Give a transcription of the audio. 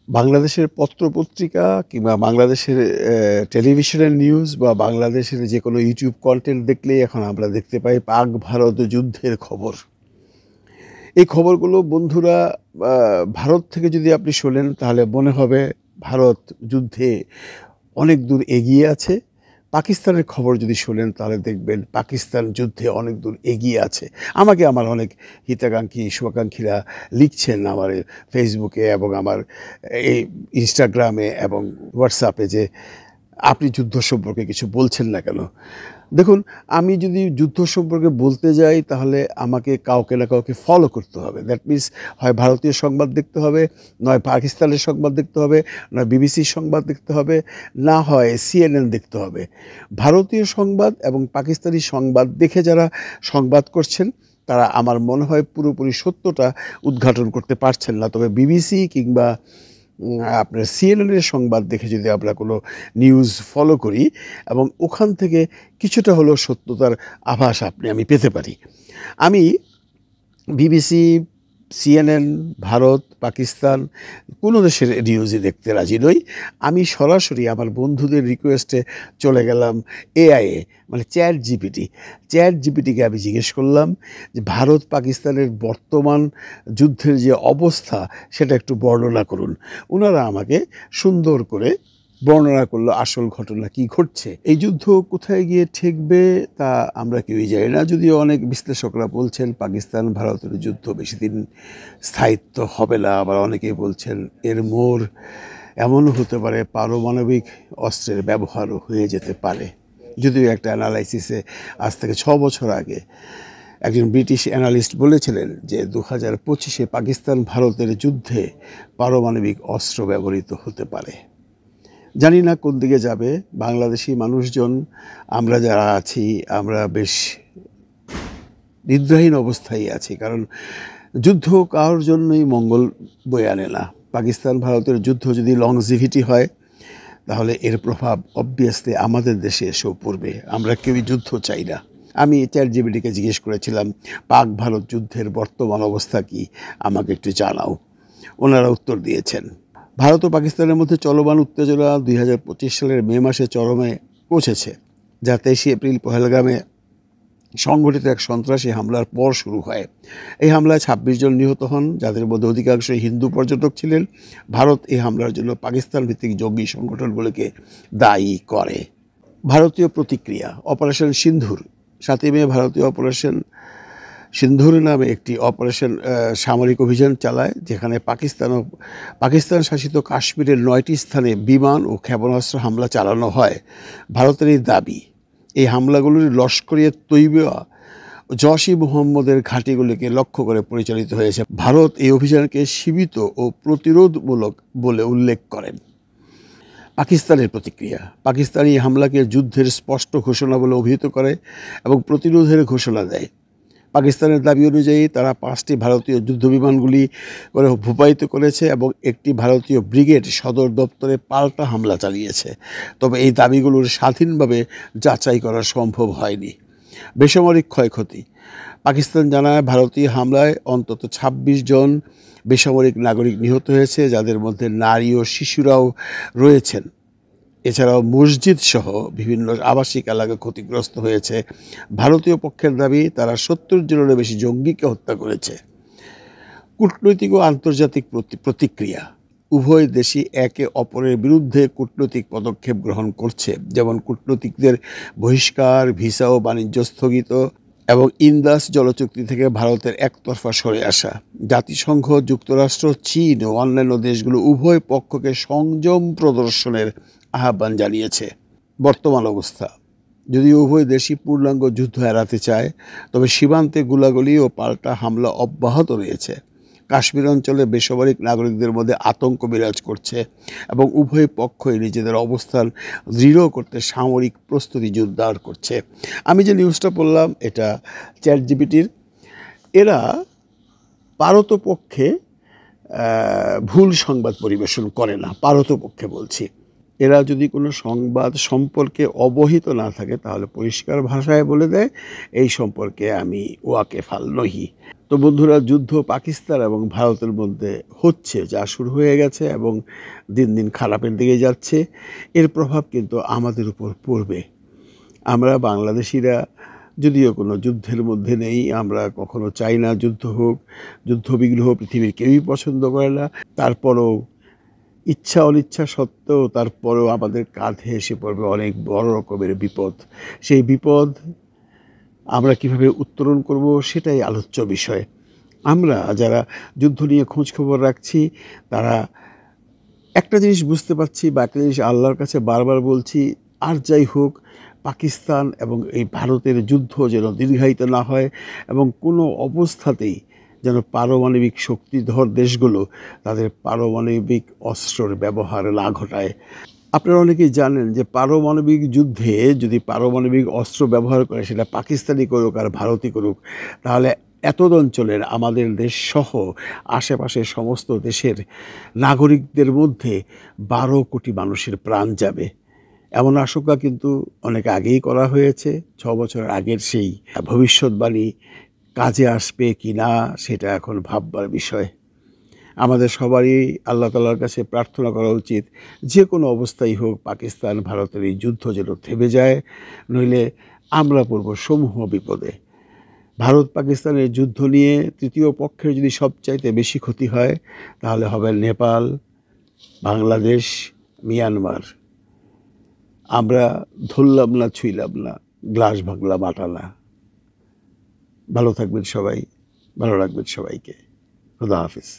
বাংলাদেশের পত্রপত্রিকা কিংবা বাংলাদেশের টেলিভিশনের নিউজ বা বাংলাদেশের যে কোনো ইউটিউব কন্টেন্ট দেখলেই এখন আমরা দেখতে পাই পাক ভারত যুদ্ধের খবর। এই খবরগুলো বন্ধুরা ভারত থেকে যদি আপনি শোনেন তাহলে মনে হবে ভারত যুদ্ধে অনেক দূর এগিয়ে আছে। পাকিস্তানের খবর যদি শোনেন তাহলে দেখবেন পাকিস্তান যুদ্ধে অনেক দূর এগিয়ে আছে। আমাকে আমার অনেক হিতাকাঙ্ক্ষী শুভাকাঙ্ক্ষীরা লিখছেন আমার ফেসবুকে এবং আমার এই ইনস্টাগ্রামে এবং হোয়াটসঅ্যাপে যে আপনি যুদ্ধ সম্পর্কে কিছু বলছেন না কেন। দেখুন, আমি যদি যুদ্ধ সম্পর্কে বলতে যাই তাহলে আমাকে কাউকে না কাউকে ফলো করতে হবে। দ্যাট মিনস হয় ভারতীয় সংবাদ দেখতে হবে, নয় পাকিস্তানের সংবাদ দেখতে হবে, নয় বিবিসির সংবাদ দেখতে হবে, না হয় CNN দেখতে হবে। ভারতীয় সংবাদ এবং পাকিস্তানি সংবাদ দেখে যারা সংবাদ করছেন তারা আমার মনে হয় পুরোপুরি সত্যটা উদ্ঘাটন করতে পারছেন না। তবে বিবিসি কিংবা আপনার CNN-এর সংবাদ দেখে যদি আমরা কোনো নিউজ ফলো করি এবং ওখান থেকে কিছুটা হলেও সত্যতার আভাস আমি পেতে পারি। আমি বিবিসি, CNN, ভারত, পাকিস্তান কোনো দেশের নিউজই দেখতে রাজি নই। আমি সরাসরি আমার বন্ধুদের রিকোয়েস্টে চলে গেলাম AI-এ, মানে চ্যাট জিপিটিকে আমি জিজ্ঞেস করলাম যে ভারত পাকিস্তানের বর্তমান যুদ্ধের যে অবস্থা সেটা একটু বর্ণনা করুন। ওনারা আমাকে সুন্দর করে বর্ণনা করলো আসল ঘটনা কি ঘটছে। এই যুদ্ধ কোথায় গিয়ে ঠেকবে তা আমরা কেউই জানি না, যদিও অনেক বিশ্লেষকরা বলছেন পাকিস্তান ভারতের যুদ্ধ বেশি দিন স্থায়িত্ব হবে না। আবার অনেকেই বলছেন এর মোড় এমনও হতে পারে পারমাণবিক অস্ত্রের ব্যবহারও হয়ে যেতে পারে। যদিও একটা অ্যানালাইসিসে আজ থেকে 6 বছর আগে একজন ব্রিটিশ অ্যানালিস্ট বলেছিলেন যে 2025-এ পাকিস্তান ভারতের যুদ্ধে পারমাণবিক অস্ত্র ব্যবহৃত হতে পারে। জানি না কোন দিকে যাবে। বাংলাদেশি মানুষজন আমরা যারা আছি আমরা বেশ নিদ্রাহীন অবস্থায় আছি, কারণ যুদ্ধ কারোর জন্যই মঙ্গল বয়ে আনে না। পাকিস্তান ভারতের যুদ্ধ যদি লংজিভিটি হয় তাহলে এর প্রভাব অবভিয়াসলি আমাদের দেশে এসেও পড়বে। আমরা কেউই যুদ্ধ চাই না। আমি চ্যাটজিপিটিকে জিজ্ঞেস করেছিলাম পাক ভারত যুদ্ধের বর্তমান অবস্থা কি, আমাকে একটু জানাও। ওনারা উত্তর দিয়েছেন ভারত ও পাকিস্তানের মধ্যে চলমান উত্তেজনা 2025 সালের মে মাসে চরমে পৌঁছেছে, যা 23 এপ্রিল পহেলগামে সংঘটিত এক সন্ত্রাসী হামলার পর শুরু হয়। এই হামলায় 26 জন নিহত হন, যাদের মধ্যে অধিকাংশই হিন্দু পর্যটক ছিলেন। ভারত এই হামলার জন্য পাকিস্তান ভিত্তিক জঙ্গি সংগঠনগুলোকে দায়ী করে। ভারতীয় প্রতিক্রিয়া অপারেশন সিন্ধুর 7 মে ভারতীয় অপারেশন সিন্ধুর নামে একটি সামরিক অভিযান চালায়, যেখানে পাকিস্তান শাসিত কাশ্মীরের 9টি স্থানে বিমান ও ক্ষেপণাস্ত্র হামলা চালানো হয়। ভারতের এই দাবি এই হামলাগুলোর লস্করিয়ে তৈবা জশ-ই মুহাম্মদের ঘাঁটিগুলিকে লক্ষ্য করে পরিচালিত হয়েছে। ভারত এই অভিযানকে সীমিত ও প্রতিরোধমূলক বলে উল্লেখ করেন। পাকিস্তানের প্রতিক্রিয়া পাকিস্তানি হামলাকে যুদ্ধের স্পষ্ট ঘোষণা বলে অভিহিত করে এবং প্রতিরোধের ঘোষণা দেয়। পাকিস্তানের দাবি অনুযায়ী তারা 5টি ভারতীয় যুদ্ধবিমানগুলি করে ভূপায়িত করেছে এবং একটি ভারতীয় ব্রিগেড সদর দপ্তরে পাল্টা হামলা চালিয়েছে। তবে এই দাবিগুলোর স্বাধীনভাবে যাচাই করা সম্ভব হয়নি। বেসামরিক ক্ষয়ক্ষতি পাকিস্তান জানায় ভারতীয় হামলায় অন্তত 26 জন বেসামরিক নাগরিক নিহত হয়েছে, যাদের মধ্যে নারী ও শিশুরাও রয়েছেন। এছাড়াও মসজিদ সহ বিভিন্ন আবাসিক এলাকা ক্ষতিগ্রস্ত হয়েছে। ভারতীয় পক্ষের দাবি তারা 70 জনেরও বেশি জঙ্গিকে হত্যা করেছে। কূটনৈতিক ও আন্তর্জাতিক প্রতিক্রিয়া উভয় দেশই একে অপরের বিরুদ্ধে কূটনৈতিক পদক্ষেপ গ্রহণ করছে, যেমন কূটনীতিকদের বহিষ্কার, ভিসা ও বাণিজ্য স্থগিত এবং ইন্দাস জলচুক্তি থেকে ভারতের একতরফা সরে আসা। জাতিসংঘ, যুক্তরাষ্ট্র, চীন ও অন্যান্য দেশগুলো উভয় পক্ষকে সংযম প্রদর্শনের আহ্বান জানিয়েছে। বর্তমান অবস্থা যদিও উভয় দেশই পূর্ণাঙ্গ যুদ্ধ এড়াতে চায়, তবে সীমান্তে গোলাগুলি ও পাল্টা হামলা অব্যাহত রয়েছে। কাশ্মীর অঞ্চলে বেসামরিক নাগরিকদের মধ্যে আতঙ্ক বিরাজ করছে এবং উভয় পক্ষই নিজেদের অবস্থান দৃঢ় করতে সামরিক প্রস্তুতি জোরদার করছে। আমি যে নিউজটা পড়লাম এটা চ্যাটজিপিটির। এরা পারতপক্ষে ভুল সংবাদ পরিবেশন করে না, পারতপক্ষে বলছি। এরা যদি কোনো সংবাদ সম্পর্কে অবহিত না থাকে তাহলে পরিষ্কার ভাষায় বলে দেয় এই সম্পর্কে আমি ওয়াকেফাল নহি। তো বন্ধুরা, যুদ্ধ পাকিস্তান এবং ভারতের মধ্যে হচ্ছে, যা শুরু হয়ে গেছে এবং দিন দিন খারাপের দিকে যাচ্ছে। এর প্রভাব কিন্তু আমাদের উপর পড়বে। আমরা বাংলাদেশিরা যদিও কোনো যুদ্ধের মধ্যে নেই, আমরা কখনো চাই না যুদ্ধ হোক, যুদ্ধবিগ্রহ পৃথিবীর কেউই পছন্দ করে না। তারপরও ইচ্ছা অনিচ্ছা সত্ত্বেও তারপরেও আমাদের কাঁধে এসে পড়বে অনেক বড় রকমের বিপদ। সেই বিপদ আমরা কিভাবে উত্তরণ করব, সেটাই আলোচ্য বিষয়। আমরা যারা যুদ্ধ নিয়ে খোঁজখবর রাখছি, তারা একটা জিনিস বুঝতে পারছি বা একটা জিনিস আল্লাহর কাছে বারবার বলছি, আর যাই হোক পাকিস্তান এবং এই ভারতের যুদ্ধ যেন দীর্ঘায়িত না হয় এবং কোনো অবস্থাতেই যেন পারমাণবিক শক্তিধর দেশগুলো তাদের পারমাণবিক অস্ত্রের ব্যবহার না ঘটায়। আপনারা অনেকেই জানেন যে পারমাণবিক যুদ্ধে যদি পারমাণবিক অস্ত্র ব্যবহার করে, সেটা পাকিস্তানি করুক আর ভারতই করুক, তাহলে এতদ অঞ্চলের আমাদের দেশসহ আশেপাশের সমস্ত দেশের নাগরিকদের মধ্যে 12 কোটি মানুষের প্রাণ যাবে। এমন আশঙ্কা কিন্তু অনেক আগেই করা হয়েছে। 6 বছর আগের সেই ভবিষ্যৎবাণী কাজে আসবে কি না, সেটা এখন ভাববার বিষয়। আমাদের সবারই আল্লাহ তাআলার কাছে প্রার্থনা করা উচিত, যে কোনো অবস্থাই হোক পাকিস্তান ভারতের এই যুদ্ধ যেন থেমে যায়, নইলে আমরা পড়ব সমূহ বিপদে। ভারত পাকিস্তানের যুদ্ধ নিয়ে তৃতীয় পক্ষের যদি সবচাইতে বেশি ক্ষতি হয়, তাহলে হবে নেপাল, বাংলাদেশ, মিয়ানমার। আমরা ধরলাম না, ছুঁইলাম না, গ্লাস ভাঙলাম আটা না। ভালো থাকবেন সবাই, ভালো রাখবেন সবাইকে। খোদা হাফিজ।